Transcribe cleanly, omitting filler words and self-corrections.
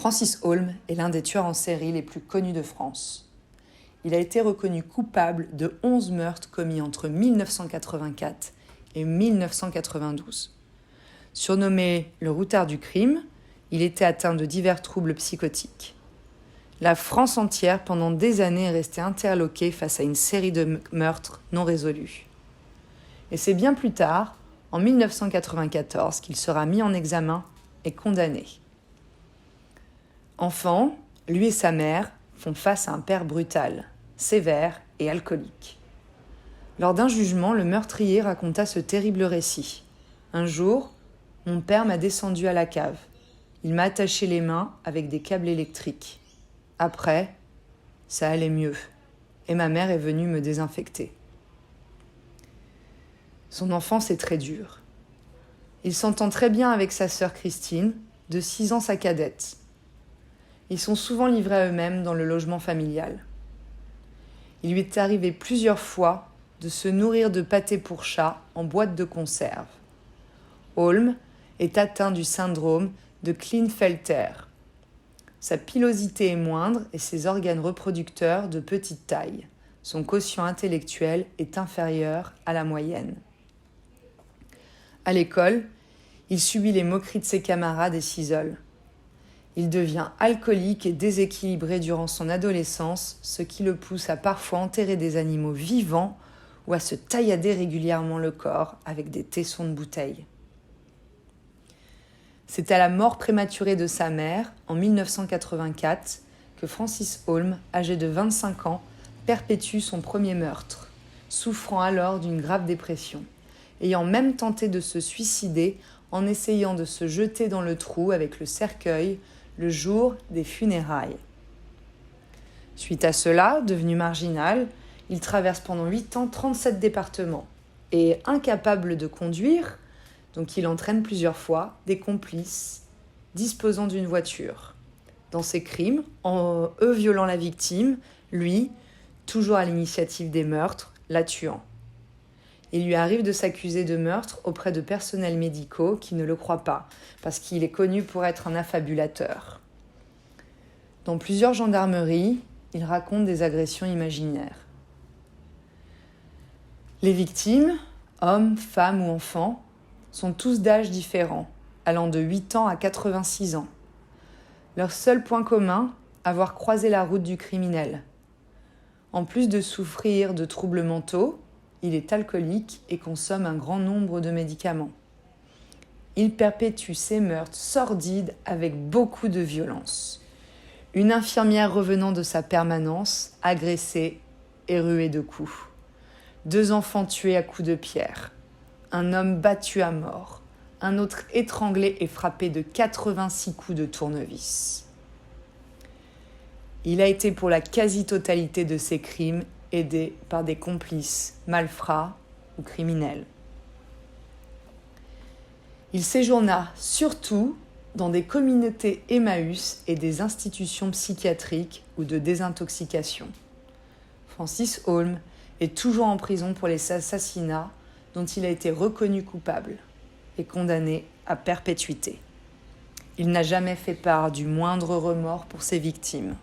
Francis Holm est l'un des tueurs en série les plus connus de France. Il a été reconnu coupable de 11 meurtres commis entre 1984 et 1992. Surnommé le routard du crime, il était atteint de divers troubles psychotiques. La France entière, pendant des années, est restée interloquée face à une série de meurtres non résolus. Et c'est bien plus tard, en 1994, qu'il sera mis en examen et condamné. Enfant, lui et sa mère font face à un père brutal, sévère et alcoolique. Lors d'un jugement, le meurtrier raconta ce terrible récit. Un jour, mon père m'a descendu à la cave. Il m'a attaché les mains avec des câbles électriques. Après, ça allait mieux, et ma mère est venue me désinfecter. Son enfance est très dure. Il s'entend très bien avec sa sœur Christine, de 6 ans sa cadette. Ils sont souvent livrés à eux-mêmes dans le logement familial. Il lui est arrivé plusieurs fois de se nourrir de pâté pour chat en boîte de conserve. Holm est atteint du syndrome de Klinefelter. Sa pilosité est moindre et ses organes reproducteurs de petite taille. Son quotient intellectuel est inférieur à la moyenne. À l'école, il subit les moqueries de ses camarades et s'isole. Il devient alcoolique et déséquilibré durant son adolescence, ce qui le pousse à parfois enterrer des animaux vivants ou à se taillader régulièrement le corps avec des tessons de bouteille. C'est à la mort prématurée de sa mère, en 1984, que Francis Holm, âgé de 25 ans, perpétue son premier meurtre, souffrant alors d'une grave dépression, ayant même tenté de se suicider en essayant de se jeter dans le trou avec le cercueil le jour des funérailles. Suite à cela, devenu marginal, il traverse pendant 8 ans 37 départements et incapable de conduire, donc il entraîne plusieurs fois des complices disposant d'une voiture. Dans ses crimes, eux violant la victime, lui, toujours à l'initiative des meurtres, la tuant. Il lui arrive de s'accuser de meurtre auprès de personnels médicaux qui ne le croient pas, parce qu'il est connu pour être un affabulateur. Dans plusieurs gendarmeries, il raconte des agressions imaginaires. Les victimes, hommes, femmes ou enfants, sont tous d'âges différents, allant de 8 ans à 86 ans. Leur seul point commun, avoir croisé la route du criminel. En plus de souffrir de troubles mentaux, il est alcoolique et consomme un grand nombre de médicaments. Il perpétue ses meurtres sordides avec beaucoup de violence. Une infirmière revenant de sa permanence, agressée et ruée de coups. 2 enfants tués à coups de pierre. Un homme battu à mort. Un autre étranglé et frappé de 86 coups de tournevis. Il a été pour la quasi-totalité de ses crimes aidé par des complices, malfrats ou criminels. Il séjourna surtout dans des communautés Emmaüs et des institutions psychiatriques ou de désintoxication. Francis Holm est toujours en prison pour les assassinats dont il a été reconnu coupable et condamné à perpétuité. Il n'a jamais fait part du moindre remords pour ses victimes.